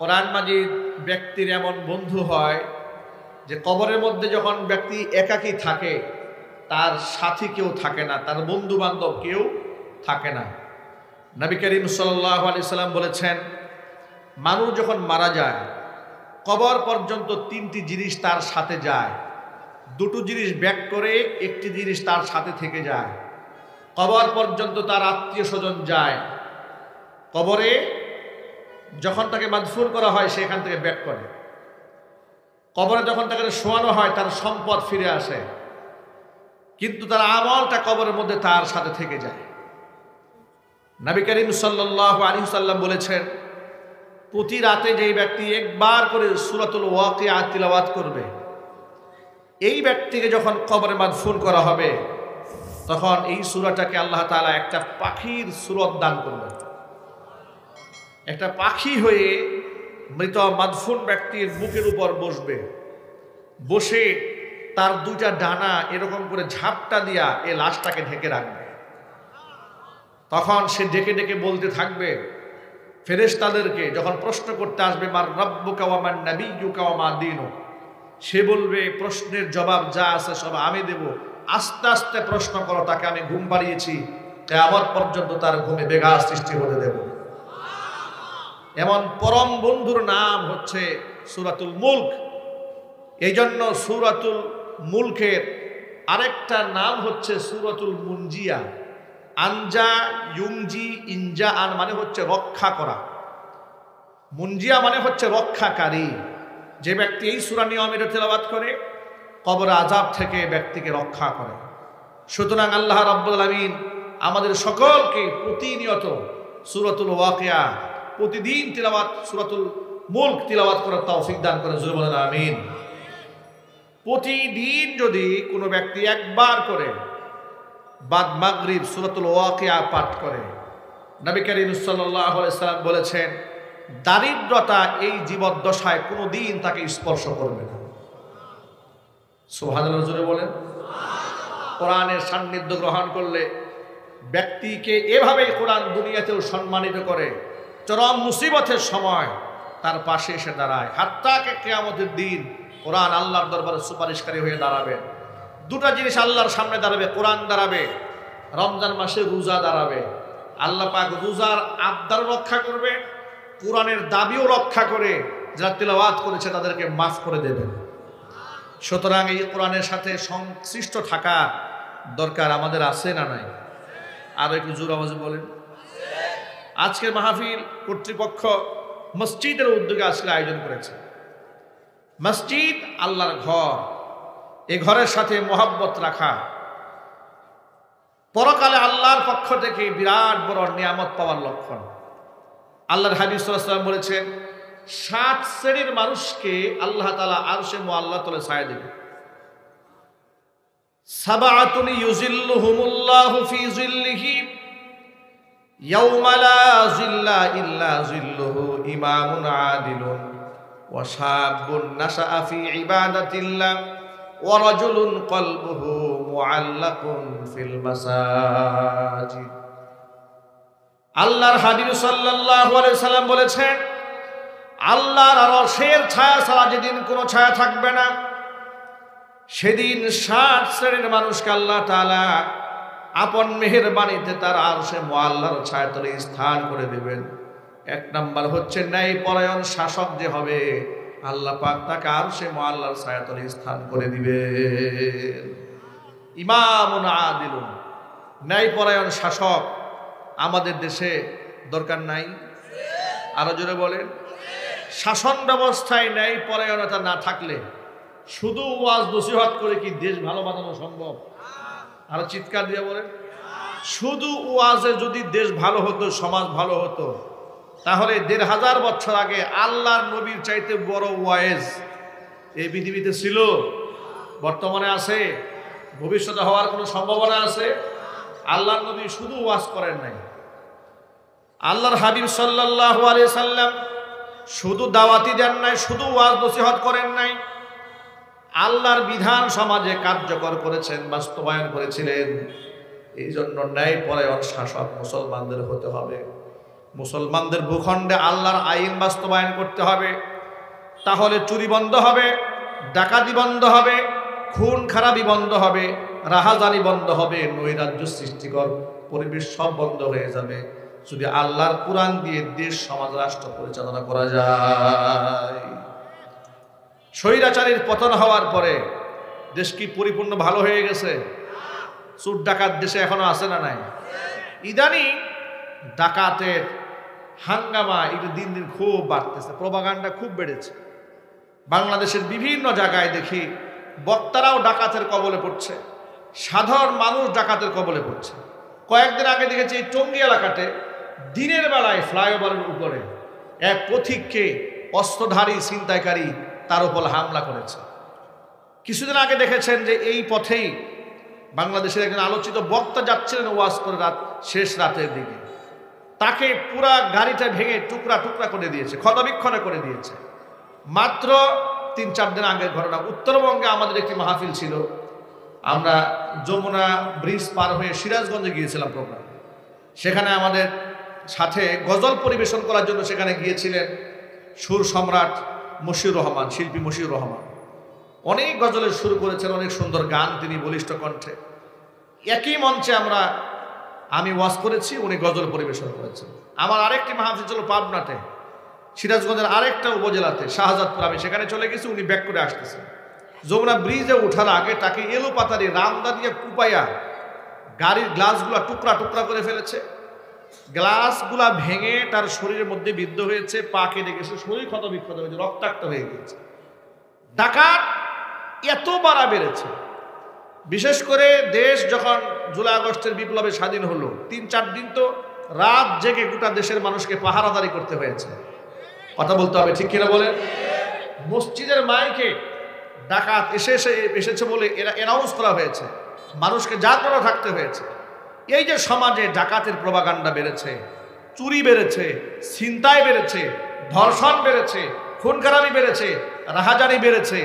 কোরআন মাজিদ ব্যক্তির এমন বন্ধু হয় যে কবরের মধ্যে যখন ব্যক্তি একাকী থাকে, তার সাথী কেউ থাকে না, তার বন্ধু বান্ধব কেউ থাকে না। নবী করিম সাল্লাল্লাহু আলাইহি সাল্লাম বলেছেন, মানুষ যখন মারা যায় কবর পর্যন্ত তিনটি জিনিস তার সাথে যায়, দুটো জিনিস ব্যাক করে একটি জিনিস তার সাথে থেকে যায়। কবর পর্যন্ত তার আত্মীয় স্বজন যায়, কবরে যখন তাকে মাদফুন করা হয় সেখান থেকে ব্যাক করে, কবরে যখন তাকে শোয়ানো হয় তার সম্পদ ফিরে আসে, কিন্তু তার আমলটা কবরের মধ্যে তার সাথে থেকে যায়। নবী করিম সাল্লাল্লাহু আলাইহি সাল্লাম বলেছেন, প্রতি রাতে যেই ব্যক্তি একবার করে সূরাতুল ওয়াকিয়া তিলাওয়াত করবে, এই ব্যক্তিকে যখন কবরে মাদফুন করা হবে তখন এই সূরাটাকে আল্লাহ তাআলা একটা পাখির সূরত দান করবেন। একটা পাখি হয়ে মৃত মাদফুন ব্যক্তির বুকের উপর বসবে, বসে তার দুইটা ডানা এরকম করে ঝাপটা দিয়া এই লাশটাকে ঢেকে রাখবে। তখন সে ডেকে ডেকে বলতে থাকবে ফেরেশতাদেরকে, যখন প্রশ্ন করতে আসবে মার রাব্বুকা ওয়া মান নাবিয়্যুকা ওয়া মা দীনুক, সে বলবে প্রশ্নের জবাব যা আছে সব আমি দেব, আস্তে আস্তে প্রশ্ন করো, তাকে আমি ঘুম পাড়িয়েছি, কিয়ামত পর্যন্ত তার ঘুমে বেঘাত সৃষ্টি হতে দেব। এমন পরম বন্ধুর নাম হচ্ছে সূরাতুল মুলক। এই জন্য সূরাতুল মুলকের আরেকটা নাম হচ্ছে সূরাতুল মুনজিয়া। আনজা ইউনজি ইনজা আন মানে হচ্ছে রক্ষা করা, মুনজিয়া মানে হচ্ছে রক্ষাকারী। যে ব্যক্তি এই সূরা নিয়মিত তেলাওয়াত করে কবর আযাব থেকে ব্যক্তিকে রক্ষা করে। সুতরাং আল্লাহ রাব্বুল আলামিন আমাদের সকলকে প্রতিনিয়ত সূরাতুল ওয়াকিয়া প্রতিদিন তিলাওয়াত, সূরাতুল মুলক তিলাওয়াত করার তৌফিক দান করে, জোরে বলেন আমিন। প্রতিদিন যদি কোনো ব্যক্তি একবার করে বাদ মাগরিব সূরাতুল ওয়াকিয়া পাঠ করে, নবী করিম সাল্লাল্লাহু আলাইহি সাল্লাম বলেছেন, দারিদ্রতা এই জীবদ্দশায় কোনোদিন তাকে স্পর্শ করবে না। সুবহানাল্লাহ, জোরে বলেন। কোরআনের সান্নিধ্য গ্রহণ করলে ব্যক্তিকে এভাবেই কোরআন দুনিয়াতেও সম্মানিত করে, চরম মুসিবতের সময় তার পাশে এসে দাঁড়ায়, হাত্তাকে কিয়ামতের দিন কোরআন আল্লাহর দরবারে সুপারিশকারী হয়ে দাঁড়াবে। দুটা জিনিস আল্লাহর সামনে দাঁড়াবে, কোরআন দাঁড়াবে, রমজান মাসে রোজা দাঁড়াবে। আল্লাহ পাক রোজার আবদার রক্ষা করবে, কোরআনের দাবিও রক্ষা করে, যারা তিলাওয়াত করেছে তাদেরকে মাফ করে দেবেন। সুতরাং এই কোরআনের সাথে সংশ্লিষ্ট থাকা দরকার আমাদের আছে না নাই? আর একটু জোর আওয়াজে বলেন। আজকের মাহফিল কর্তৃপক্ষ মসজিদের উদ্যোগে আজকে আয়োজন করেছে। মসজিদ আল্লাহর ঘর, এই ঘরের সাথে মহব্বত রাখা পরকালে আল্লাহর পক্ষ থেকে বিরাট বড় নিয়ামত পাওয়ার লক্ষণ। আল্লাহর হাবিব সাল্লাল্লাহু আলাইহি ওয়াসাল্লাম বলেছেন, 7 শ্রেণীর মানুষকে আল্লাহ তাআলা আরশে মুআল্লার তলে ছায়া দেবে। সাবআতুন ইউজিল্লুহুমুল্লাহু ফি জিল্লিহি ইয়াওমা লা জিল্লা ইল্লা জিল্লুহু, ইমামুন আদিলুন ওয়া শাবুন নাশআ ফি ইবাদাতিল্লাহ ওয়া রাজুলুন কলবুহু মুআল্লাকুন ফিল মাসাজিদ। আল্লাহর হাবিব সাল্লাল্লাহু আলাইহি সাল্লাম বলেছেন, আল্লাহর আরশের ছায়া ছাড়া যেদিন কোনো ছায়া থাকবে না, সেদিন 7 শ্রেণীর মানুষকে আল্লাহ তাআলা আপন মেহেরবানিতে তার আরশে মুআল্লার ছায়াতলে স্থান করে দেবেন। 1 নাম্বার হচ্ছে ন্যায়পরায়ণ শাসক যে হবে, আল্লাহ পাক তাকে আরশে মুআল্লার ছায়াতলে স্থান করে দিবেন। ইমামুন আদিলুন, ন্যায়পরায়ণ শাসক আমাদের দেশে দরকার নাই? আরো জোরে বলেন। শাসন ব্যবস্থায় ন্যায়পরায়ণতা না থাকলে শুধু ওয়াজ নসিহত করে কি দেশ ভালো বানানো সম্ভব? আরো চিৎকার দিয়ে বলেন। শুধু ওয়াজে যদি দেশ ভালো হতো, সমাজ ভালো হতো, তাহলে 1500 বছর আগে আল্লাহর নবীর চাইতে বড় ওয়াইজ এই পৃথিবীতে ছিল, বর্তমানে আছে, ভবিষ্যতে হওয়ার কোনো সম্ভাবনা আছে? আল্লাহর নবী শুধু ওয়াজ করেন নাই, আল্লাহর হাবিব সাল্লাল্লাহু আলাইহি সাল্লাম শুধু দাওয়াতি দেন নাই, শুধু ওয়াজ নসিহত করেন নাই, আল্লাহর বিধান সমাজে কার্যকর করেছেন, বাস্তবায়ন করেছিলেন। এই জন্য ন্যায়পরায়ণ শাসক মুসলমানদের হতে হবে। মুসলমানদের ভূখণ্ডে আল্লাহর আইন বাস্তবায়ন করতে হবে, তাহলে চুরি বন্ধ হবে, ডাকাতি বন্ধ হবে, খুন খারাপি বন্ধ হবে, রাহাজানি বন্ধ হবে, নৈরাজ্য সৃষ্টিকর পরিবেশ সব বন্ধ হয়ে যাবে যদি আল্লাহর কোরআন দিয়ে দেশ সমাজ রাষ্ট্র পরিচালনা করা যায়। স্বৈরাচারীর পতন হওয়ার পরে দেশ কি পরিপূর্ণ ভালো হয়ে গেছে? চোর ডাকাত দেশে এখনো আছে না নাই? ইদানিং ডাকাতের হাঙ্গামা এটা দিন দিন খুব বাড়তেছে, প্রপাগান্ডা খুব বেড়েছে। বাংলাদেশের বিভিন্ন জায়গায় দেখি বক্তারাও ডাকাতের কবলে পড়ছে, সাধারণ মানুষ ডাকাতের কবলে পড়ছে। কয়েকদিন আগে দেখেছি এই টঙ্গী এলাকাতে দিনের বেলায় ফ্লাইওভারের উপরে এক পথিককে অস্ত্রধারী ছিনতাইকারী তার উপর হামলা করেছে। কিছুদিন আগে দেখেছেন যে এই পথেই বাংলাদেশের একজন আলোচিত বক্তা যাচ্ছিলেন ওয়াজ করে শেষ রাতের দিকে, তাকে পুরা গাড়িটা ভেঙে টুকরা টুকরা করে দিয়েছে, ক্ষতবিক্ষত করে দিয়েছে। মাত্র ৩-৪ দিন আগের ঘটনা। উত্তরবঙ্গে আমাদের একটি মাহফিল ছিল, আমরা যমুনা ব্রিজ পার হয়ে সিরাজগঞ্জে গিয়েছিলাম প্রোগ্রাম। সেখানে আমাদের সাথে গজল পরিবেশন করার জন্য সেখানে গিয়েছিলেন সুর সম্রাট মশিউর রহমান, শিল্পী মশিউর রহমান। অনেক গজলের সুর করেছেন, অনেক সুন্দর গান তিনি বলিষ্ঠ কণ্ঠে। একই মঞ্চে আমি ওয়াজ করেছি, উনি গজল পরিবেশন করেছেন। আমার আরেকটি মাহফিল ছিল পাবনাতে, সিরাজগঞ্জের আরেকটা উপজেলাতে শাহজাদপুর, আমি সেখানে চলে গেছি, উনি ব্যাক করে আসতেছেন। যমুনা ব্রিজে ওঠার আগে তাকে এলো পাতারি রামদা দিয়ে কুপাইয়া গাড়ির গ্লাসগুলা টুকরা টুকরা করে ফেলেছে। গ্লাসগুলা ভেঙে তার শরীরের মধ্যে বিদ্ধ হয়েছে, পা কেটে গেছে, শরীর ক্ষত বিক্ষত হয়েছে, রক্তাক্ত হয়ে গিয়েছে। ডাকাত এত বাড়া বেড়েছে, বিশেষ করে দেশ যখন জুলাই আগস্টের বিপ্লবে স্বাধীন হলো ৩-৪ দিন তো রাত জেগে গোটা দেশের মানুষকে পাহারাদারি করতে হয়েছে। কথা বলতে হবে, ঠিক কিনা বলেন? মসজিদের মাইকে ডাকাত এসেছে বলে অ্যানাউন্স করা হয়েছে, মানুষকে জাগ্রত থাকতে হয়েছে। এই যে সমাজে ডাকাতের প্রপাগান্ডা বেড়েছে, চুরি বেড়েছে, ছিনতাই বেড়েছে, ধর্ষণ বেড়েছে, খুন খারাপি বেড়েছে, রাহাজানি বেড়েছে,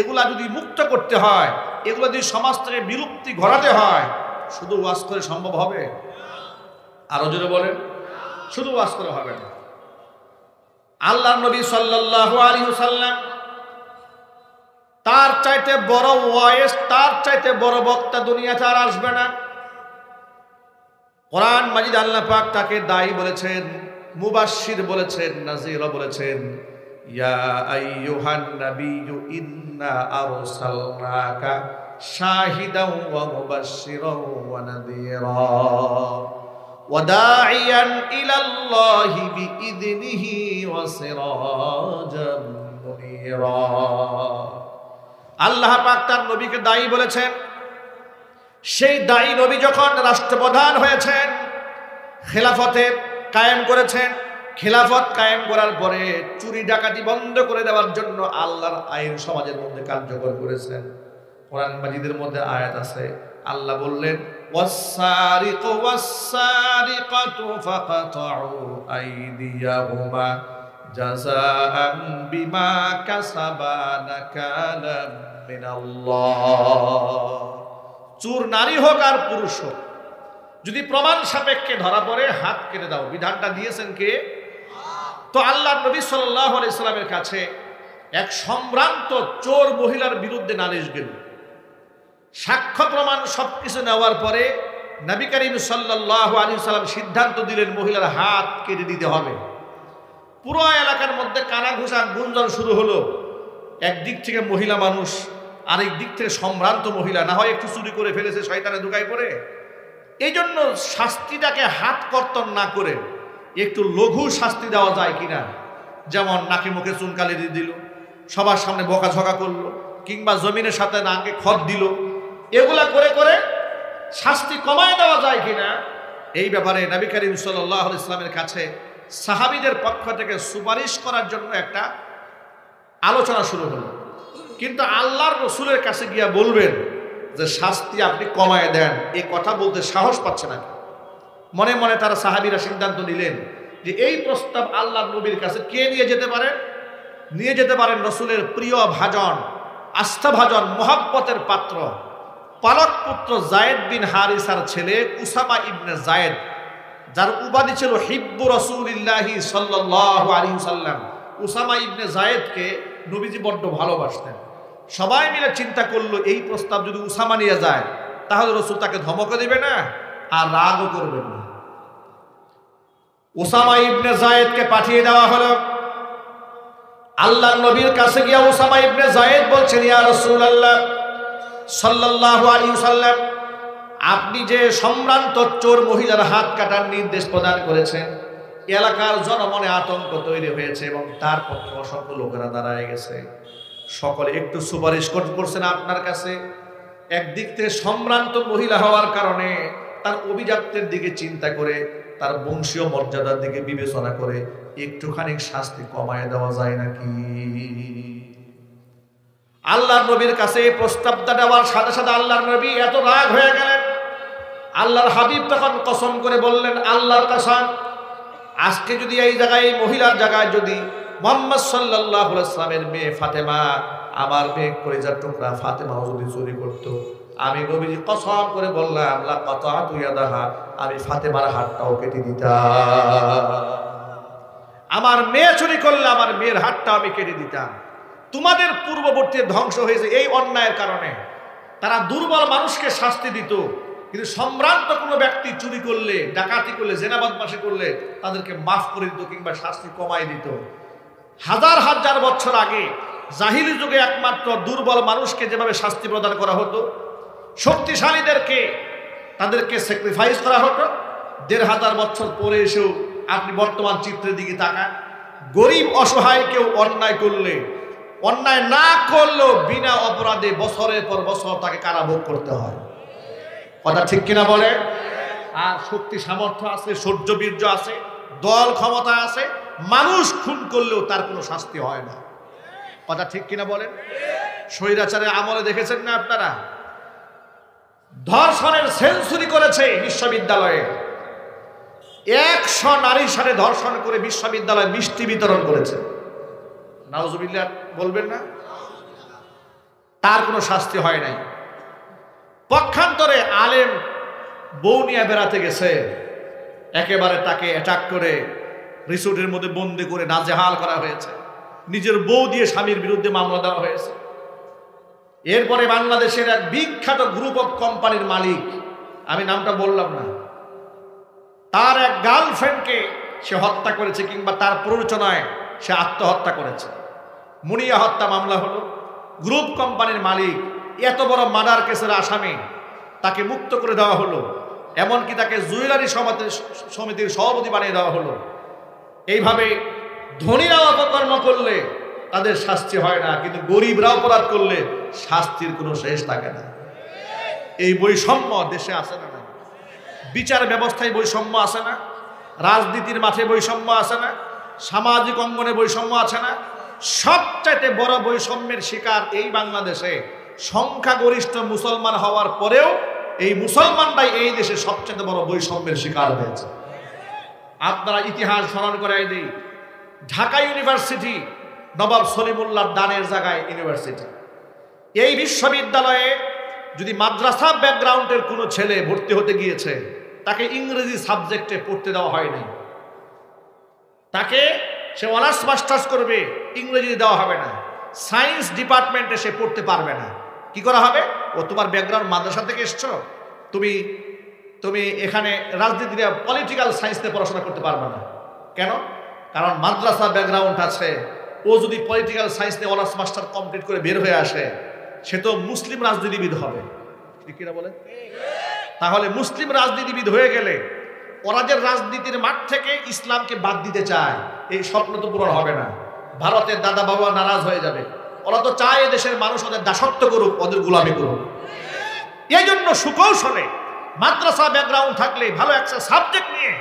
এগুলা যদি মুক্ত করতে হয়, এগুলো যদি সমাজ থেকে বিলুপ্তি ঘটাতে হয়, শুধু ওয়াজ করে সম্ভব হবে? আরো জোরে বলেন, শুধু ওয়াজ করে হবে না। আল্লাহর নবী সাল্লাল্লাহু আলাইহি ওয়াসাল্লাম তার চাইতে বড় ওয়াইজ, তার চাইতে বড় বক্তা দুনিয়াতে আর আসবে না। কোরআন মাজিদ আল্লাহ পাক তাকে দায়ী বলেছেন, মুবাশশির বলেছেন, নাযীর বলেছেন। ইয়া আইয়ুহান নাবিয়্যু ইন্না আরসালনাকা শাহিদাও ওয়া মুবাশশিরাও ওয়া নাযীরা ওয়া দাঈয়ান ইলাল্লাহি বিইذনিহি ওয়া সিরাজাম মুনীরা। আল্লাহ পাক তার নবীকে দায়ী বলেছেন। সেই দায়ী নবী যখন রাষ্ট্রপ্রধান হয়েছেন, খেলাফতের কায়েম করেছেন, খেলাফত কায়েম করার পরে চুরি ডাকাতি বন্ধ করে দেওয়ার জন্য আল্লাহর আইন সমাজের মধ্যে কার্যকর করেছেন। কোরআন মাজিদের মধ্যে আয়াত আছে, আল্লাহ বললেন ওয়াস-সারিকু ওয়াস-সারিকাতু ফাকাতউ আইদিয়াহুমা জাযাআন বিমা কাসাবা নাকালাম মিনাল্লাহ। চোর নারী হোক আর পুরুষ হোক, যদি প্রমাণ সাপেক্ষে ধরা পড়ে হাত কেটে দাও, বিধানটা দিয়েছেন কে? তো আল্লাহর নবী সাল্লাল্লাহু আলাইহি সাল্লামের কাছে এক সম্ভ্রান্ত চোর মহিলার বিরুদ্ধে নালিশ গেল। সাক্ষ্য প্রমাণ সবকিছু নেওয়ার পরে নবী করিম সাল্লাল্লাহু আলাইহি সাল্লাম সিদ্ধান্ত দিলেন মহিলার হাত কেটে দিতে হবে। পুরো এলাকার মধ্যে কানাঘুষা গুঞ্জন শুরু হলো। একদিক থেকে মহিলা মানুষ, আরেক দিক থেকে সম্ভ্রান্ত মহিলা, না হয় একটু চুরি করে ফেলেছে, শয়তানে ধোঁকায় পড়ে। এই জন্য শাস্তিটাকে হাত কর্তন না করে একটু লঘু শাস্তি দেওয়া যায় কিনা, যেমন নাকে মুখে চুনকালি দিয়ে দিল, সবার সামনে বকাঝকা করলো, কিংবা জমিনের সাথে নাকে খত দিল, এগুলা করে করে শাস্তি কমায় দেওয়া যায় কিনা, এই ব্যাপারে নবী করিম সাল্লাল্লাহু আলাইহি সাল্লামের কাছে সাহাবীদের পক্ষ থেকে সুপারিশ করার জন্য একটা আলোচনা শুরু হলো। কিন্তু আল্লাহর রসুলের কাছে গিয়া বলবেন যে শাস্তি আপনি কমায় দেন, এই কথা বলতে সাহস পাচ্ছে না। মনে মনে তারা সাহাবীরা সিদ্ধান্ত নিলেন যে এই প্রস্তাব আল্লাহর নবীর কাছে কে নিয়ে যেতে পারেন? নিয়ে যেতে পারেন রসুলের প্রিয় ভাজন, আস্থাভাজন, মোহাব্বতের পাত্র, পালক পুত্র যায়েদ বিন হারিসার ছেলে উসামা ইবনে যায়েদ যার উপাধি ছিল হিব্বু রাসূলিল্লাহি সাল্লাল্লাহু আলাইহি ওয়াসাল্লাম। উসামা ইবনে যায়েদকে নবীজি বড্ড ভালোবাসতেন। সবাই মিলে চিন্তা করলো এই প্রস্তাব যদি উসামা নিয়ে যায় তাহলে রাসূল তাকে ধমক দিবে না আর রাগও করবেন না। উসামা ইবনে যায়েদকে পাঠিয়ে দেওয়া হলো। আল্লাহর নবীর কাছে গিয়ে উসামা ইবনে যায়েদ বলছেন, ইয়া রাসূলুল্লাহ সাল্লাল্লাহু আলাইহি ওয়াসাল্লাম, আপনি যে সম্ভ্রান্ত চোর মহিলার হাত কাটার নির্দেশ প্রদান করেছেন, এলাকার জনমনে আতঙ্ক তৈরি হয়েছে এবং তার পক্ষে অসংখ্য লোকেরা দাঁড়ায় গেছে। সকলে একটু সুপারিশ করছেন আপনার কাছে। একদিক থেকে সম্ভ্রান্ত মহিলা হওয়ার কারণে তার অভিজাত্যের দিকে চিন্তা করে, তার বংশীয় মর্যাদার দিকে বিবেচনা করে একটুখানি শাস্তি কমায় দেওয়া যায় নাকি? আল্লাহর নবীর কাছে এই প্রস্তাবটা দেওয়ার সাথে সাথে আল্লাহর নবী এত রাগ হয়ে গেলেন। আল্লাহর হাবিব তখন কসম করে বললেন, আল্লাহর কসম, আজকে যদি এই জায়গায়, এই মহিলার জায়গায় যদি মুহাম্মদ সাল্লাল্লাহু আলাইহি ওয়াসাল্লামের মেয়ে ফাতেমা, আমার মেয়ে কলিজার টুকরা ফাতেমাও যদি চুরি করত, আমি নবীজি কসম করে বললাম লা কাতাতু ইয়াদাহা, আমি ফাতেমার হাতটাও কেটে দিতাম। আমার মেয়ে চুরি করলে আমার মেয়ের হাতটা আমি কেটে দিতাম। তোমাদের পূর্ববর্তী ধ্বংস হয়েছে এই অন্যায়ের কারণে। তারা দুর্বল মানুষকে শাস্তি দিত, কিন্তু সম্ভ্রান্ত কোনো ব্যক্তি চুরি করলে, ডাকাতি করলে, জেনা বদমাশি করলে তাদেরকে মাফ করে দিত কিংবা শাস্তি কমাই দিত। হাজার হাজার বছর আগে জাহিলি যুগে একমাত্র দুর্বল মানুষকে যেভাবে শাস্তি প্রদান করা হতো, শক্তিশালীদেরকে তাদেরকে স্যাক্রিফাইস করা হতো। ১৫০০ বছর পরে এসেও আপনি বর্তমান চিত্রের দিকে তাকান, গরিব অসহায় কেউ অন্যায় করলে, অন্যায় না করলেও বিনা অপরাধে বছরের পর বছর তাকে কারাভোগ করতে হয়। কথা ঠিক কিনা বলে? আর শক্তি সামর্থ্য আছে, সহ্য বীর্য আছে, দল ক্ষমতা আছে, মানুষ খুন করলেও তার কোনো শাস্তি হয় না। কথা ঠিক কিনা বলেন? স্বৈরাচারের আমলে দেখেছেন না আপনারা, ধর্ষণের সেঞ্চুরি করেছে বিশ্ববিদ্যালয়ে। ১০০ নারীর সাথে ধর্ষণ করে বিশ্ববিদ্যালয়ে মিষ্টি বিতরণ করেছে। নাউজুবিল্লাহ বলবেন না? তার কোনো শাস্তি হয় নাই। পক্ষান্তরে আলেম বউ নিয়ে বেড়াতে গেছে, একেবারে তাকে অ্যাটাক করে রিসোর্টের মধ্যে বন্দি করে নাজেহাল করা হয়েছে। নিজের বউ দিয়ে স্বামীর বিরুদ্ধে মামলা দেওয়া হয়েছে। এরপরে বাংলাদেশের এক বিখ্যাত গ্রুপ অফ কোম্পানির মালিক, আমি নামটা বললাম না, তার এক গার্লফ্রেন্ডকে সে হত্যা করেছে কিংবা তার প্ররোচনায় সে আত্মহত্যা করেছে। মুনিয়া হত্যা মামলা হলো। গ্রুপ কোম্পানির মালিক, এত বড় মার্ডার কেসের আসামি, তাকে মুক্ত করে দেওয়া হলো। এমনকি তাকে জুয়েলারি সমিতির সভাপতি বানিয়ে দেওয়া হলো। এইভাবে ধনীরা অপকর্ম করলে তাদের শাস্তি হয় না, কিন্তু গরিবরা অপরাধ করলে শাস্তির কোনো শেষ থাকে না। এই বৈষম্য দেশে আসে না? বিচার ব্যবস্থায় বৈষম্য আছে না? রাজনীতির মাঠে বৈষম্য আছে না? সামাজিক অঙ্গনে বৈষম্য আছে না? সবচাইতে বড় বৈষম্যের শিকার এই বাংলাদেশে সংখ্যাগরিষ্ঠ মুসলমান হওয়ার পরেও এই মুসলমানরাই এই দেশে সবচেয়ে বড় বৈষম্যের শিকার হয়েছে। আপনারা ইতিহাস স্মরণ করাই দিই, ঢাকা ইউনিভার্সিটি নবাব সলিমুল্লাহ দানের জায়গায় ইউনিভার্সিটি। এই বিশ্ববিদ্যালয়ে যদি মাদ্রাসা ব্যাকগ্রাউন্ডের কোনো ছেলে ভর্তি হতে গিয়েছে, তাকে ইংরেজি সাবজেক্টে পড়তে দেওয়া হয়নি। তাকে, সে অনার্স মাস্টার্স করবে, ইংরেজি দেওয়া হবে না। সায়েন্স ডিপার্টমেন্টে সে পড়তে পারবে না। কি করা হবে? ও তোমার ব্যাকগ্রাউন্ড মাদ্রাসা থেকে এসছো, তুমি এখানে রাজনীতি পলিটিক্যাল সায়েন্স নিয়ে পড়াশোনা করতে পারবে না। কেন? কারণ মাদ্রাসা ব্যাকগ্রাউন্ড আছে। ও যদি পলিটিক্যাল সায়েন্স নিয়ে অনার্স মাস্টার কমপ্লিট করে বের হয়ে আসে, সে তো মুসলিম রাজনীতিবিদ হবে। ঠিক কিনা বলেন? তাহলে মুসলিম রাজনীতিবিদ হয়ে গেলে ওরা যে রাজনীতির মাঠ থেকে ইসলামকে বাদ দিতে চায়, এই স্বপ্ন তো পূরণ হবে না। ভারতের দাদা বাবা নারাজ হয়ে যাবে। ওরা তো চায় দেশের মানুষ ওদের দাসত্ব করুক, ওদের গোলামি করুক। এই জন্য সুকৌশলে মাদ্রাসা ব্যাকগ্রাউন্ড থাকলে ভালো একটা সাবজেক্ট নিয়ে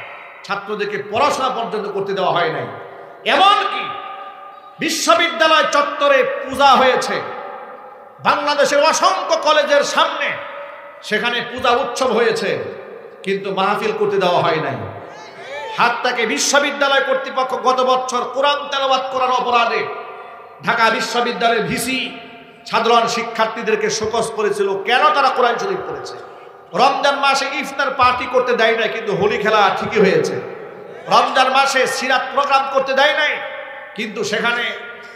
ছাত্রদেরকে পড়াশোনা পর্যন্ত করতে দেওয়া হয় নাই। এমনকি বিশ্ববিদ্যালয় চত্বরে পূজা হয়েছে, বাংলাদেশের অসংখ্য কলেজের সামনে সেখানে পূজা উৎসব হয়েছে, কিন্তু মাহফিল করতে দেওয়া হয় নাই। হাতটাকে বিশ্ববিদ্যালয় কর্তৃপক্ষ গত বছর কোরআন তেলাওয়াত করার অপরাধে ঢাকা বিশ্ববিদ্যালয়ের ভিসি সাধারণ শিক্ষার্থীদেরকে শোকজ করেছিল। কেন তারা কোরআন শরীফ পড়েছে? রমজান মাসে ইফতার পার্টি করতে দেয় নাই, কিন্তু হোলি খেলা ঠিকই হয়েছে। রমজান মাসে সিরাত প্রোগ্রাম করতে দেয় নাই, কিন্তু সেখানে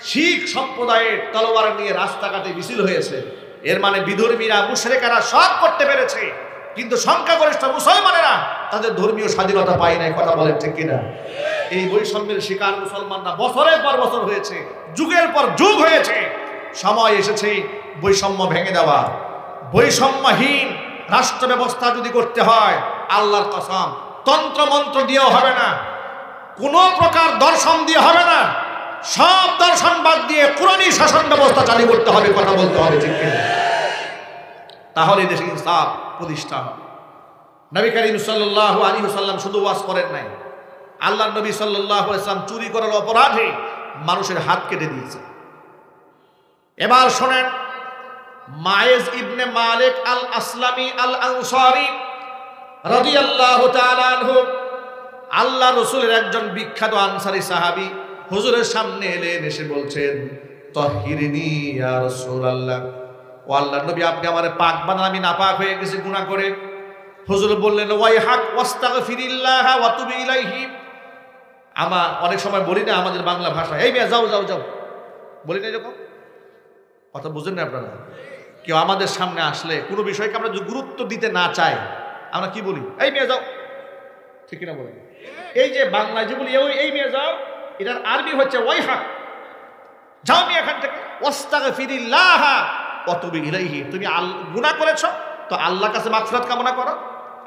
শিখ সম্প্রদায়ের তলোয়ার নিয়ে রাস্তাঘাটে মিছিল হয়েছে। এর মানে বিধর্মীরা, মুশরিকেরা সব করতে পেরেছে, কিন্তু সংখ্যাগরিষ্ঠ মুসলমানেরা তাদের ধর্মীয় স্বাধীনতা পায় নাই। কথা বলেন ঠিক কিনা? এই বৈষম্যের শিকার মুসলমানরা বছরের পর বছর হয়েছে, যুগের পর যুগ হয়েছে। সময় এসেছে বৈষম্য ভেঙে দেওয়া। বৈষম্যহীন রাষ্ট্র ব্যবস্থা যদি করতে হয়, আল্লাহর কসম, তন্ত্র মন্ত্র দিয়েও হবে না, কোন প্রকার দর্শন দিয়ে হবে না। সব দর্শন বাদ দিয়ে কোরআনী শাসন ব্যবস্থা চালু করতে হবে। কথা বলতে হবে ঠিক কিনা? তাহলে দেশে ইনসাফ প্রতিষ্ঠা হবে। নবী করিম সাল্লাল্লাহু আলাইহি ওয়াসাল্লাম শুধু ওয়াজ করেন নাই, আল্লাহর নবী সাল্লাল্লাহু আলাইহি ওয়াসাল্লাম চুরি করার অপরাধে মানুষের হাত কেটে দিয়েছে। এবার শোনেন, মায়েজ ইবনে মালিক আল আসলামি আল আনসারী রাদিয়াল্লাহু তাআলা আনহু, আল্লাহ রাসূলের একজন বিখ্যাত আনসারী সাহাবী, হুজুরের সামনে এলেন, এসে বলছেন, তাহিরিনি ইয়া রাসূলুল্লাহ, ও আল্লাহর নবী, আপনি আমারে পাক বানান, আমি নাপাক হয়ে গেছি গুনাহ করে। হুজুর বললেন, ওয়াইহাক ওয়াস্তাগফিরিল্লাহ ওয়া তুব ইলাইহি। অনেক সময় বলি না আমাদের বাংলা ভাষায়, এই মেয়ে যাও যাও যাও, বলি না এরকম? কথা বুঝেন না আপনারা? কেউ আমাদের সামনে আসলে কোনো বিষয়কে আমরা যদি গুরুত্ব দিতে না চাই, আমরা কি বলি? এই মেয়ে যাও, ঠিক কিনা বলেন? এই যে বাংলায় যে বলি এই মেয়ে যাও, এটার আরবি হচ্ছে ওয়াইহাক, যাও মেয়ে এখান থেকে। ওয়াস্তাগফিরিল্লাহ ওয়া তুব ইলাইহি, তুমি গুনাহ করেছো তো আল্লাহর কাছে মাগফিরাত কামনা করো,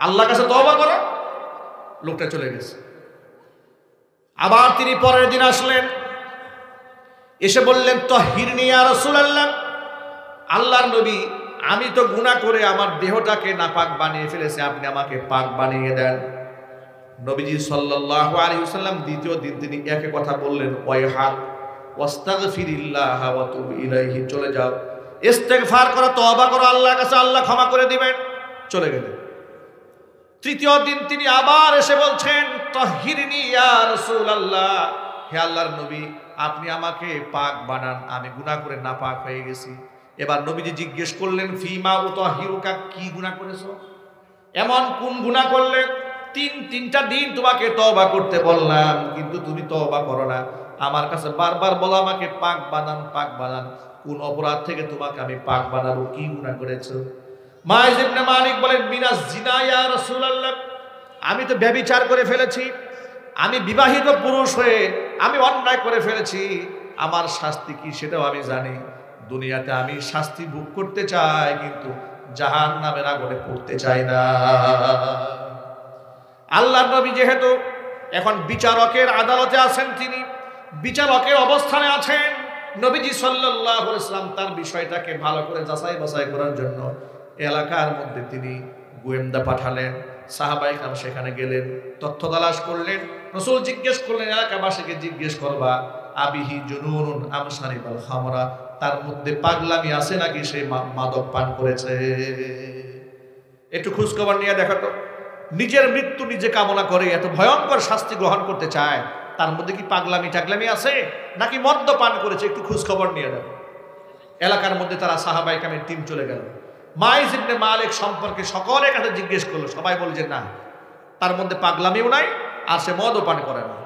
আল্লাহর কাছে তওবা করো। লোকটা চলে গেছে। আবার তিনি পরের দিন আসলেন, এসে বললেন, তাহিরনি ইয়া রাসূলুল্লাহ, আল্লাহর নবী, আমি তো গুনাহ করে আমার দেহটাকে নাপাক বানিয়ে ফেলেছি, আপনি আমাকে পাক বানিয়ে দেন। নবীজি সাল্লাল্লাহু আলাইহি ওয়াসাল্লাম দ্বিতীয় দিন তিনি একই কথা বললেন, ওয়াইহাক ওয়াস্তাগফিরিল্লাহ ওয়া তুব ইলাইহি, চলে যাও, ইস্তেগফার করো, তওবা করো আল্লাহর কাছে, আল্লাহ ক্ষমা করে দিবেন। চলে গেলেন। তৃতীয় দিন তিনি আবার এসে বলছেন, তাহিরনি ইয়া রাসূলুল্লাহ, হে আল্লাহর নবী, আপনি আমাকে পাক বানান, আমি গুনাহ করে নাপাক হয়ে গেছি। এবার নবীজি জিজ্ঞেস করলেন, ফিমা উতাহিরুকা, কি গুনাহ করেছো? এমন কোন গুনাহ করলে তিনটা দিন তোমাকে তওবা করতে বললাম, কিন্তু তুমি তওবা করো না। আমার কাছে বারবার বলো আমাকে পাক বানান, পাক বানান। কোন অপরাধ থেকে তোমাকে আমি পাক বানাবো? কি গুনাহ করেছো? মাইজ ইবনে মালিক বলেন, মিনাজ জিনা ইয়া রাসূলুল্লাহ, আমি তো ব্যভিচার করে ফেলেছি, আমি বিবাহিত পুরুষ হয়ে আমি অন্যায় করে ফেলেছি, আমার শাস্তি কি সেটাও আমি জানি। দুনিয়াতে আমি শাস্তি ভোগ করতে চাই, কিন্তু জাহান্নামের আগুনে পড়তে চাই না। আল্লাহর নবী যেহেতু এখন বিচারকের আদালতে আছেন, তিনি বিচারকের অবস্থানে আছেন, নবীজি সাল্লাল্লাহু আলাইহি ওয়াসাল্লাম তার বিষয়টাকে ভালো করে যাচাই বাছাই করার জন্য এলাকার মধ্যে তিনি গোয়েন্দা পাঠালেন। সাহাবায়ে কেরাম সেখানে গেলেন, তথ্য তালাশ করলেন। রাসূল জিজ্ঞেস করলেন, এলাকাবাসীকে জিজ্ঞেস করবা, আবিহি জুনুনুন আম শারিবাল খামরা, তার মধ্যে পাগলামি আছে নাকি, সে মাদক পান করেছে? একটু খোঁজখবর নিয়ে দেখা তো। নিজের মৃত্যু নিজে কামনা করে এত ভয়ঙ্কর শাস্তি গ্রহণ করতে চায়, তার মধ্যে কি পাগলামি টাগলামি আছে নাকি মদ্যপান করেছে? একটু খোঁজখবর নিয়ে দেখো। এলাকার মধ্যে তারা সাহাবায়ে কেরামের টিম চলে গেল, মাইজ ইবনে মালিক সম্পর্কে সকলের কাছে জিজ্ঞেস করলো। সবাই বলে যে না, তার মধ্যে পাগলামিও নাই আর সে মদও পান করে না।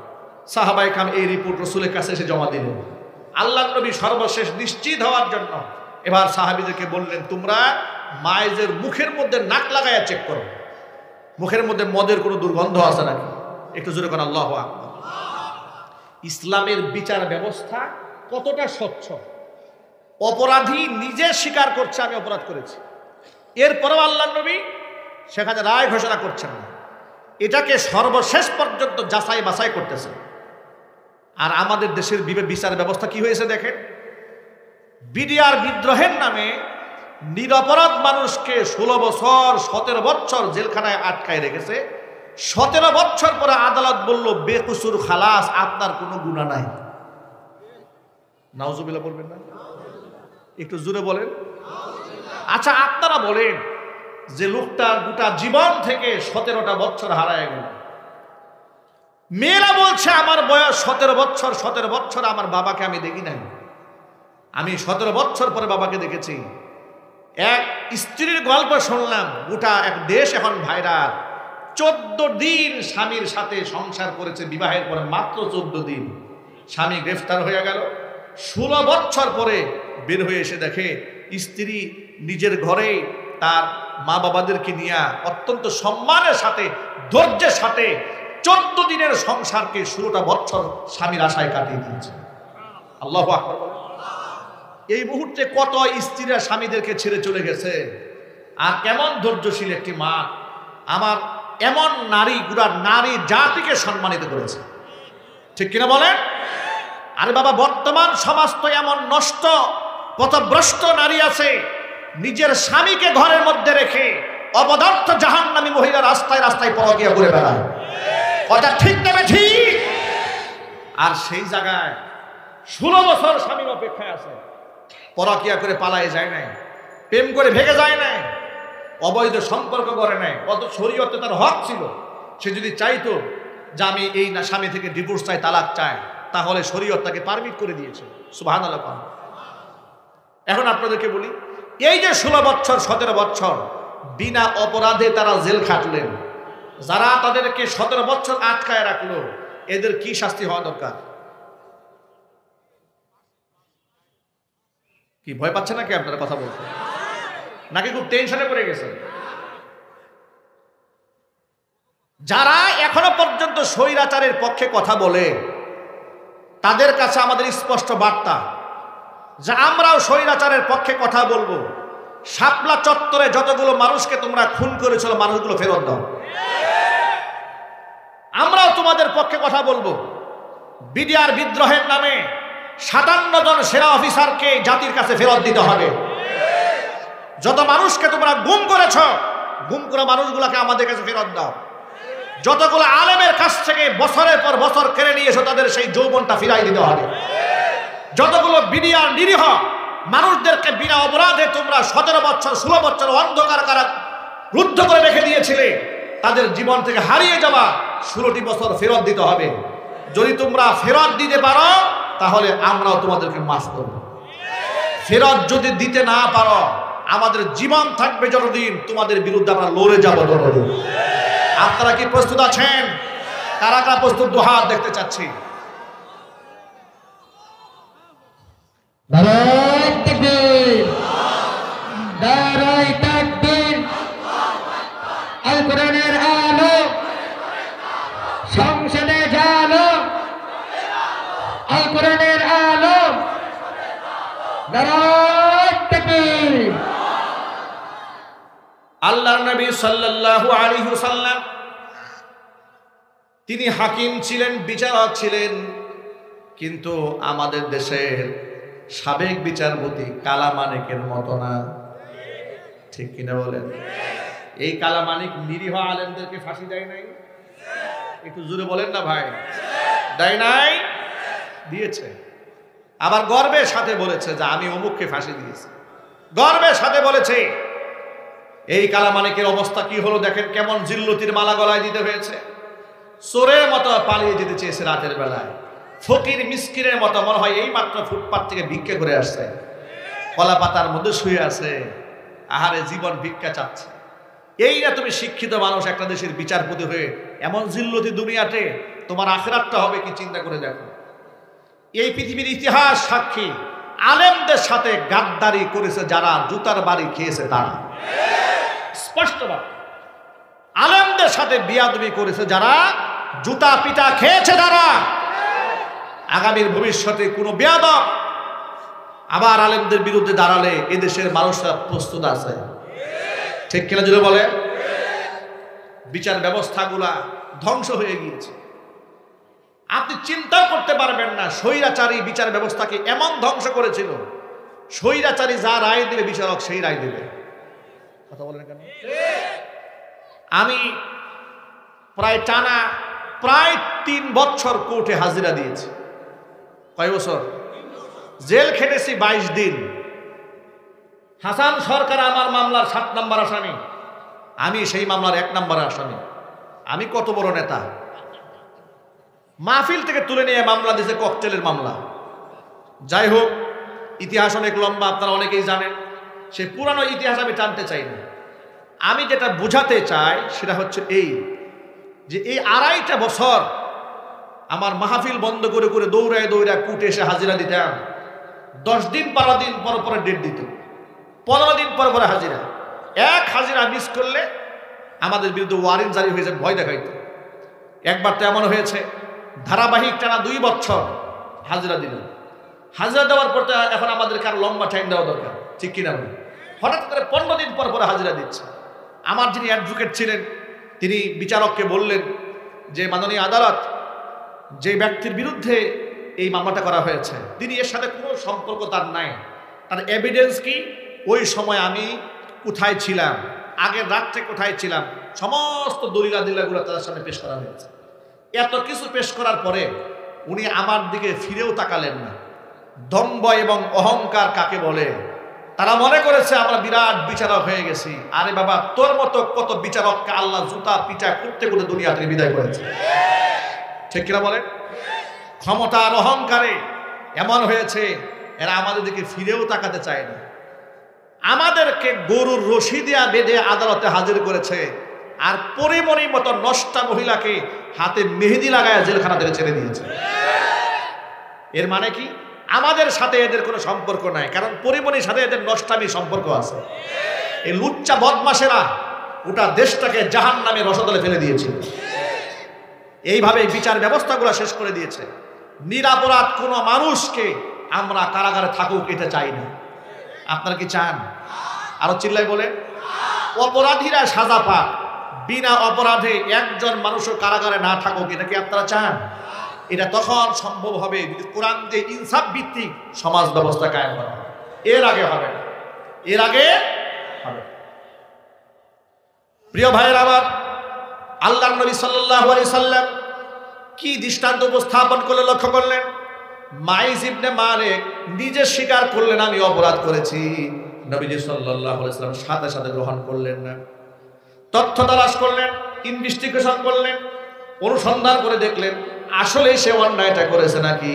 সাহাবায়ে কেরাম এই রিপোর্ট রাসূলের কাছে এসে জমা দিলেন। আল্লাহর নবী সর্বশেষ নিশ্চিত হওয়ার জন্য এবার সাহাবীদেরকে বললেন, তোমরা মাইজের মুখের মধ্যে নাক লাগাইয়া চেক করো, মুখের মধ্যে মদের কোনো দুর্গন্ধ আছে নাকি। একটু জোরে কোন আল্লাহু আকবার। ইসলামের বিচার ব্যবস্থা কতটা স্বচ্ছ। অপরাধী নিজে স্বীকার করছে আমি অপরাধ করেছি, এরপরেও আল্লাহর নবী সেখানে রায় ঘোষণা করছেন না, এটাকে সর্বশেষ পর্যন্ত যাচাই বাছাই করতেছে। আর আমাদের দেশের বিচার ব্যবস্থা কি হয়েছে দেখেন, বিডিআর বিদ্রোহের নামে নিরপরাধ মানুষকে 16 বছর 17 বছর জেলখানায় আটকায় রেখেছে। 17 বছর পরে আদালত বলল, বেকসুর খালাস, আপনার কোনো গুনাহ নাই। নাউজুবিল্লাহ বলবেন না? একটু জোরে বলেন। আচ্ছা আপনারা বলেন যে লোকটার গোটা জীবন থেকে 17টা বছর হারায় গেল। মেয়েরা বলছে আমার বয়স 17 বছর, 17 বছর আমার বাবাকে আমি দেখি নাই, আমি 17 বছর পরে বাবাকে দেখেছি। এক স্ত্রীর গল্প শুনলাম, গোটা এক দেশ এখন ভাইরাল। 14 দিন স্বামীর সাথে সংসার করেছে, বিবাহের পরে মাত্র 14 দিন স্বামী গ্রেফতার হয়ে গেল। 16 বছর পরে বের হয়ে এসে দেখে স্ত্রী নিজের ঘরে তার মা বাবাদেরকে নিয়ে অত্যন্ত সম্মানের সাথে, ধৈর্যের সাথে 14 দিনের সংসারকে 16টা বছর স্বামীর আশায় কাটিয়ে দিয়েছে। আল্লাহু আকবার। এই মুহূর্তে কত স্ত্রীরা স্বামীদেরকে ছেড়ে চলে গেছে, আর কেমন ধৈর্যশীল একটি মা আমার এমন নারী, গুড়া নারী জাতিকে সম্মানিত করেছে, ঠিক কিনা বলেন? আরে বাবা, বর্তমান সমাজ তো এমন নষ্ট, পথভ্রষ্ট নারী আছে, নিজের স্বামীকে ঘরের মধ্যে রেখে অপদার্থ জাহান্নামী মহিলা রাস্তায় রাস্তায় পরকীয়া করে বেড়ায়। কথা ঠিক নেবে ঠিক। আর সেই জায়গায় 16 বছর স্বামীর অপেক্ষায় আছে, পরকীয়া করে পালায় যায় নাই, প্রেম করে ভেগে যায় নাই, অবৈধ সম্পর্ক করে নাই। কত শরীয়তে তার হক ছিল, সে যদি চাইতো যে আমি এই না স্বামী থেকে ডিভোর্স চাই, তালাক চাই, তাহলে শরীয়ত তাকে পারমিট করে দিয়েছে। সুবহানাল্লাহ। এখন আপনাদেরকে বলি, এই যে 16 বছর 17 বছর বিনা অপরাধে তারা জেল খাটলেন, যারা তাদেরকে 17 বছর আটকায় রাখলো, এদের কি শাস্তি হওয়া দরকার? কি ভয় পাচ্ছে নাকি আপনারা কথা বলতে, নাকি খুব টেনশনে পড়ে গেছেন? যারা এখনো পর্যন্ত স্বৈরাচারের পক্ষে কথা বলে, তাদের কাছে আমাদের স্পষ্ট বার্তা যে আমরাও স্বৈরাচারের পক্ষে কথা বলবো। শাপলা চত্বরে যতগুলো মানুষকে তোমরা খুন করেছিল, মানুষগুলো ফেরত দাও। আমরাও তোমাদের পক্ষে কথা বলবো। বিডিআর বিদ্রোহের নামে 57 জন সেনা অফিসারকে জাতির কাছে ফেরত দিতে হবে। যত মানুষকে তোমরা গুম করেছ, গুম করা মানুষগুলোকে আমাদের কাছে ফেরত দাও। যতগুলো আলেমের কাছ থেকে বছরের পর বছর কেড়ে নিয়েছো, তাদের সেই যৌবনটা ফিরাই দিতে হবে। যতগুলো বিডিআর নিরীহ মানুষদেরকে বিনা অপরাধে তোমরা 17 বছর 16 বছর অন্ধকার কারা রুদ্ধ করে রেখে দিয়েছিলে, তাদের জীবন থেকে হারিয়ে যাওয়া 16টি বছর ফেরত দিতে হবে। যদি তোমরা ফেরত দিতে পারো, তাহলে আমরাও তোমাদেরকে মাফ করব। ফেরত যদি দিতে না পারো, আমাদের জীবন থাকবে যতদিন, তোমাদের বিরুদ্ধে আমরা লড়ে যাবো ততদিন। আপনারা কি প্রস্তুত আছেন? কারা কারা প্রস্তুত? দুহাত দেখতে চাচ্ছি। নারায়ে তাকবীর, নারায়ে তাকবীর। আল কোরআনের আলো সংসদে জালো, আল কোরআনের আলো। নারায়ে তাকবীর। আল্লাহর নবী সাল্লাল্লাহু আলাইহি ওয়াসাল্লাম তিনি হাকিম ছিলেন, বিচারক ছিলেন, কিন্তু আমাদের দেশের সাবেক বিচারপতি কালামানিকের মতো না, ঠিক কিনা বলেন? এই কালামানিক নিরীহ আলেমদেরকে ফাঁসি দেয় নাই? একটু জোরে বলেন না ভাই, দেয় নাই? দিয়েছে। আবার গর্বের সাথে বলেছে যে আমি অমুককে ফাঁসি দিয়েছি, গর্বের সাথে বলেছে। এই কালামানিকের অবস্থা কি হলো দেখেন, কেমন জিল্লতির মালা গলায় দিতে হয়েছে। চোরের মতো পালিয়ে যেতে চেয়েছে রাতের বেলায়, ফকির মিসকিনের মতো মনে হয় এই মাত্র ফুটপাত থেকে ভিক্ষা করে আসছে, কলা পাতার মধ্যে শুয়ে আছে, আহারে জীবন ভিক্ষা চাচ্ছে। এই না তুমি শিক্ষিত মানুষ, একটা দেশের বিচারপতি হয়ে এমন জিল্লতি দুনিয়াতে, তোমার আখিরাতটা হবে কি চিন্তা করে দেখো। এই পৃথিবীর ইতিহাস সাক্ষী, আলেমদের সাথে গাদ্দারি করেছে যারা, জুতার বাড়ি খেয়েছে তারা। স্পষ্ট বার্তা, আলেমদের সাথে বিয়াদবি করেছে যারা, জুতা পিটা খেয়েছে তারা। আগামীর ভবিষ্যতে কোনো বেয়াদব আবার আলেমদের বিরুদ্ধে দাঁড়ালে এদেশের মানুষরা প্রস্তুত আছে, ঠিক কিনা যদি বলে? বিচার ব্যবস্থাগুলা ধ্বংস হয়ে গিয়েছে। আপনি চিন্তাও করতে পারবেন না, স্বৈরাচারী বিচার ব্যবস্থাকে এমন ধ্বংস করেছিল, স্বৈরাচারী যা রায় দেবে বিচারক সেই রায় দেবে। কথা বলেন কেন? আমি টানা 3 বছর কোর্টে হাজিরা দিয়েছি। কয় বছর? জেল খেটেছি 22 দিন। হাসান সরকার আমার মামলার 7 নম্বর আসামি, আমি সেই মামলার 1 নম্বর আসামি। আমি কত বড় নেতা! মাহফিল থেকে তুলে নিয়ে মামলা দিয়েছে, ককটেলের মামলা। যাই হোক, ইতিহাস অনেক লম্বা, আপনারা অনেকেই জানেন। সে পুরানো ইতিহাস আমি টানতে চাই না। আমি যেটা বোঝাতে চাই সেটা হচ্ছে এই যে এই 2.5টা বছর আমার মাহফিল বন্ধ করে করে দৌড়ায় দৌড়ায় কুটে এসে হাজিরা দিতাম। 10 দিন 12 দিন পর পরে ডেট দিত, 15 দিন পর পরে হাজিরা। এক হাজিরা মিস করলে আমাদের বিরুদ্ধে ওয়ারেন্ট জারি হয়ে যায়, ভয় দেখাইতো। একবার তো এমন হয়েছে ধারাবাহিক টানা 2 বছর হাজিরা দিল। হাজিরা দেওয়ার পর তো এখন আমাদেরকে আর লম্বা টাইম দেওয়া দরকার, ঠিক কিনা? হঠাৎ করে 15 দিন পর পরে হাজিরা দিচ্ছে। আমার যিনি অ্যাডভোকেট ছিলেন তিনি বিচারককে বললেন যে মাননীয় আদালত, যে ব্যক্তির বিরুদ্ধে এই মামলাটা করা হয়েছে তিনি এর সাথে কোনো সম্পর্ক তার নাই, তার এভিডেন্স কি, ওই সময় আমি কোথায় ছিলাম, আগের রাত্রে কোথায় ছিলাম, সমস্ত দলিলাগুলো তাদের সামনে পেশ করা হয়েছে। এত কিছু পেশ করার পরে উনি আমার দিকে ফিরেও তাকালেন না। দম্ভ এবং অহংকার কাকে বলে? তারা মনে করেছে আমরা বিরাট বিচারক হয়ে গেছি। আরে বাবা, তোর মতো কত বিচারককে আল্লাহ জুতা পিটা করতে করতে দুনিয়া থেকে বিদায় করেছে, ঠিক কিনা বলেন? ক্ষমতা আর অহংকারে এমন হয়েছে এরা আমাদের দিকে ফিরেও তাকাতে চায় না। আমাদেরকে গরুর রশি দিয়া বেঁধে আদালতে হাজির করেছে, আর পরিমণির মতো নষ্টা মহিলাকে হাতে মেহেদি লাগায় জেলখানা থেকে ছেড়ে দিয়েছে। এর মানে কি? আমাদের সাথে এদের কোনো সম্পর্ক নাই, কারণ পরিমণির সাথে এদের নষ্টামি সম্পর্ক আছে। এই লুচ্চা বদমাশেরা গোটা দেশটাকে জাহান্নামের রসতলে ফেলে দিয়েছে। এইভাবে বিচার ব্যবস্থাগুলো শেষ করে দিয়েছে। নিরাপরাধ কোনো মানুষকে আমরা কারাগারে থাকুক এটা চাই না। আপনারা কি চান? আরো চিল্লাই বলে। অপরাধীরা সাজা পাক, বিনা অপরাধে একজন মানুষও কারাগারে না থাকুক, এটা কি আপনারা চান? এটা তখন সম্ভব হবে যদি কোরআন দিয়ে ইনসাফ ভিত্তিক সমাজ ব্যবস্থা কায়েম করা হয়। এর আগে হবে না, এর আগে হবে। প্রিয় ভাইয়েরা আমার, আল্লাহর নবী সাল্লাল্লাহু আলাইহি সাল্লাম কি দৃষ্টান্ত উপস্থাপন করলে লক্ষ্য করলেন? মাইজ ইবনে মালিক নিজে স্বীকার করলেন আমি অপরাধ করেছি। নবীজি সাল্লাল্লাহু আলাইহি সাল্লাম সাথে সাথে গ্রহণ করলেন না, তথ্য তালাশ করলেন, ইনভেস্টিগেশন করলেন, অনুসন্ধান করে দেখলেন আসলে সে অন্যায়টা করেছে নাকি।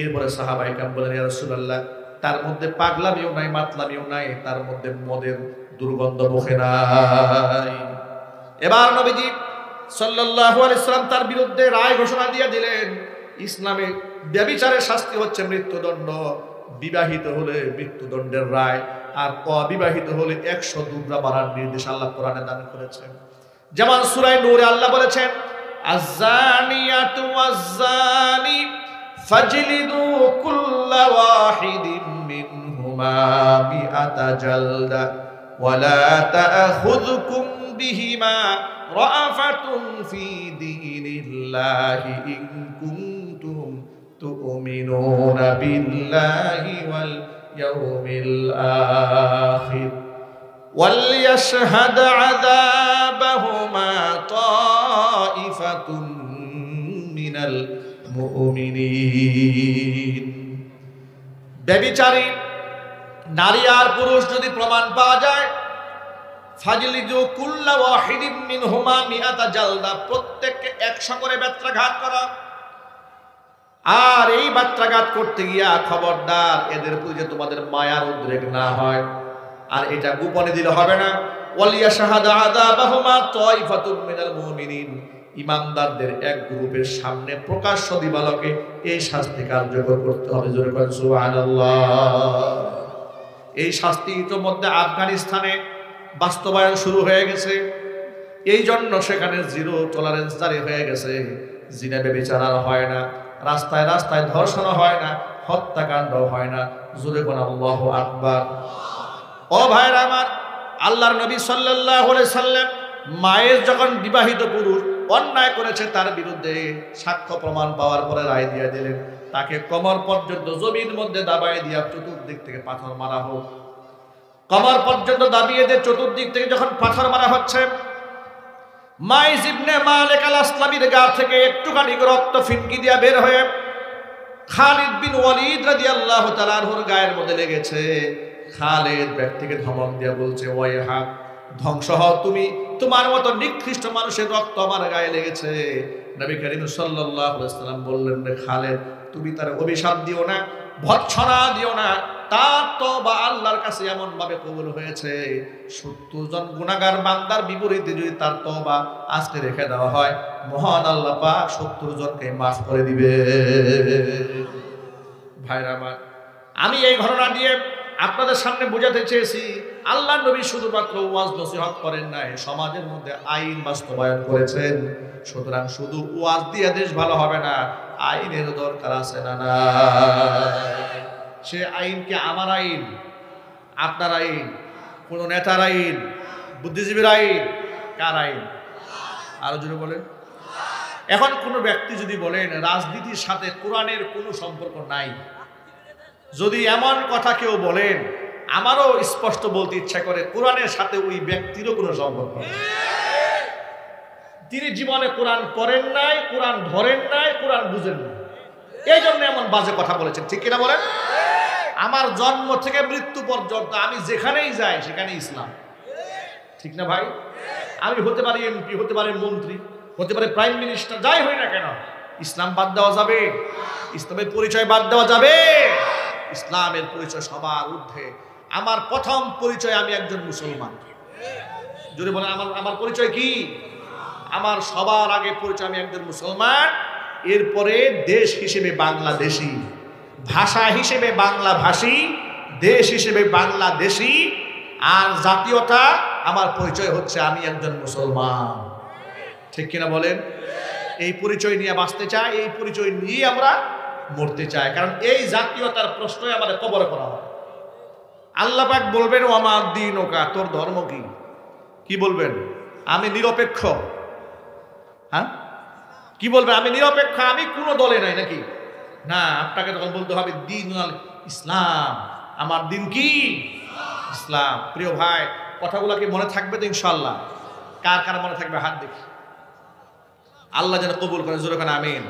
এরপরে সাহাবায়ে কেরাম বলেন, ইয়া রাসূলুল্লাহ, তার মধ্যে পাগলামিও নাই, মাতলামিও নাই, তার মধ্যে মদের দুর্গন্ধ মুখে নাই। এবার নবীজি সাল্লাল্লাহু আলাইহি সাল্লাম তার বিরুদ্ধে রায় ঘোষণা দিয়ে দিলেন, ইসলামে ব্যভিচারের শাস্তি হচ্ছে মৃত্যুদণ্ড। বিবাহিত হলে মৃত্যুদণ্ডের রায়, আর অবিবাহিত হলে 100 দুবরা মারার নির্দেশ আল্লাহ কোরআনে দান করেছেন। যেমন সূরা নূরে আল্লাহ বলেছেন, আয-যানিয়াতু ওয়াজ-যানি ফাজলিদু কুল্লা ওয়াহিদিন মিনহুমা মিআতা জালদা ওয়া লা তা'খুযুকুম বিহিমা রা'ফাতুন ফি দীনিল্লাহি ইন কুনতুম তু'মিনুনা বিল্লাহি ওয়াল ইয়াউমিল আখির ওয়াল ইয়াশহাদ আযাবাহুমা তা'iফাতুন মিনাল মুমিনিন। ব্যভিচারী নারী আর পুরুষ যদি প্রমাণ পাওয়া যায়, ফাজলিদু কুল্লা ওয়াহিদিন মিনহুমা মিআতা জালদা, প্রত্যেককে 100 করে বেত্রাঘাত করা। আর এই বেত্রাঘাত করতে গিয়া খবরদার এদের প্রতি তোমাদের মায়ার উদ্রেক না হয়, আর এটা গোপনে দিলে হবে না। ওয়ালিয়া শাহাদা আযাবাহুমা তাইফাতুম মিনাল মুমিনিন, ইমানদারদের এক গ্রুপের সামনে প্রকাশ্য দিবালোকে এই শাস্তি কার্যকর করতে হবে। জোরে বলেন সুবহানাল্লাহ। এই শাস্তি ইতোমধ্যে আফগানিস্তানে বাস্তবায়ন শুরু হয়ে গেছে। এই জন্য সেখানে 0 টলারেন্স জারি হয়ে গেছে। জিনা ব্যভিচার আর হয় না, রাস্তায় রাস্তায় ধর্ষণ হয় না, হত্যাকাণ্ড হয় না। জোরে বলেন আল্লাহু আকবার। ও ভাইরা আমার, আল্লাহর নবী সাল্লাল্লাহু আলাইহি সাল্লাম মায়ের যখন বিবাহিত পুরুষ অন্যায় করেছে তার বিরুদ্ধে সাক্ষ্য প্রমাণ পাওয়ার পরে রায় দিয়ে দিলেন, তাকে কোমর পর্যন্ত জমির মধ্যে দাবায় দিয়া চতুর্দিক থেকে পাথর মারা হোক। কোমর পর্যন্ত দাবিয়ে দিয়ে চতুর্দিক থেকে যখন পাথর মারা হচ্ছে, মাইজ ইবনে মালিক আল-আসলামীর গা থেকে একটুখানি রক্ত ফিনকি দিয়া বের হয়ে খালিদ বিন ওয়ালিদ রাদিয়াল্লাহু তাআলা আনহুর গায়ের মধ্যে লেগেছে। খালিদ ব্যক্তিকে ধমক দিয়া বলছে, ওয়াইহা, ধ্বংস হও তুমি, তোমার মতো নিকৃষ্ট মানুষের রক্ত আমার গায়ে লেগেছে। নবী করিম সাল্লাল্লাহু আলাইহি ওয়াসাল্লাম বললেন, রে খালিদ, তুমি তার অভিশাপ দিও না, ভৎসনা দিও না, তার তওবা আল্লাহর কাছে এমন ভাবে কবুল হয়েছে 70 জন গুনাহগার বান্দার বিপরীতে যদি তার তওবা আজকে রেখে দেওয়া হয়, মহান আল্লাহ পাক 70 জনকে মাফ করে দিবে। ভাইরা আমার, আমি এই ঘটনা দিয়ে আপনাদের সামনে বোঝাতে চেয়েছি, আল্লাহ নবী শুধুমাত্র ওয়াজ নসিহত করেন নাই, সমাজের মধ্যে আইন বাস্তবায়ন করেছেন। সুতরাং শুধু ওয়াজ দিয়ে দেশ ভালো হবে না, আইনের দরকার আছে না না? সে আইন কি আমার আইন, আপনার আইন, কোন নেতার আইন, বুদ্ধিজীবীর আইন? কার আইন? আরো জোরে বলেন। এখন কোন ব্যক্তি যদি বলেন রাজনীতির সাথে কোরআনের কোনো সম্পর্ক নাই, যদি এমন কথা কেউ বলেন, আমারও স্পষ্ট বলতে ইচ্ছা করে কোরআনের সাথে ওই ব্যক্তিরও কোনো সম্পর্ক নেই। তিনি জীবনে কোরআন পড়েন নাই, কোরআন ধরেন নাই, কোরআন বুঝেন নাই, এই জন্য এমন বাজে কথা বলেছেন। ঠিক কিনা বলেন? আমার জন্ম থেকে মৃত্যু পর্যন্ত আমি যেখানেই যাই সেখানে ইসলাম। ঠিক না ভাই? আমি হতে পারি এমপি, হতে পারি মন্ত্রী, হতে পারে প্রাইম মিনিস্টার, যাই হই না কেন, ইসলাম বাদ দেওয়া যাবে? ইসলামের পরিচয় বাদ দেওয়া যাবে? ইসলামের পরিচয় সবার ঊর্ধ্বে। আমার প্রথম পরিচয় আমি একজন মুসলমান। যদি বলেন আমার পরিচয় কি? আমার সবার আগে পরিচয় আমি একজন মুসলমান, এরপরে দেশ হিসেবে বাংলাদেশি, ভাষা হিসেবে বাংলা ভাষী, দেশ হিসেবে বাংলাদেশি, আর জাতীয়তা আমার পরিচয় হচ্ছে আমি একজন মুসলমান। ঠিক কিনা বলেন? এই পরিচয় নিয়ে বাঁচতে চাই, এই পরিচয় নিয়ে আমরা মরতে চাই, কারণ এই জাতীয়তার প্রশ্নই আমাদের কবরে করা হয়। আল্লাহ পাক বলবেন ওয়ামা দীনুকা, তোর ধর্ম কি? কি বলবেন? আমি নিরপেক্ষ। হ্যাঁ, কি বলবেন? আমি নিরপেক্ষ, আমি কোনো দলে নাই নাকি? না, আপনাকে তখন বলতে হবে দীনুল ইসলাম, আমার দিন কি? ইসলাম। প্রিয় ভাই, কথাগুলো কি মনে থাকবে তো ইনশাআল্লাহ? কার কার মনে থাকবে হাত দেখি। আল্লাহ যেন কবুল করেন, জোরে করে আমিন।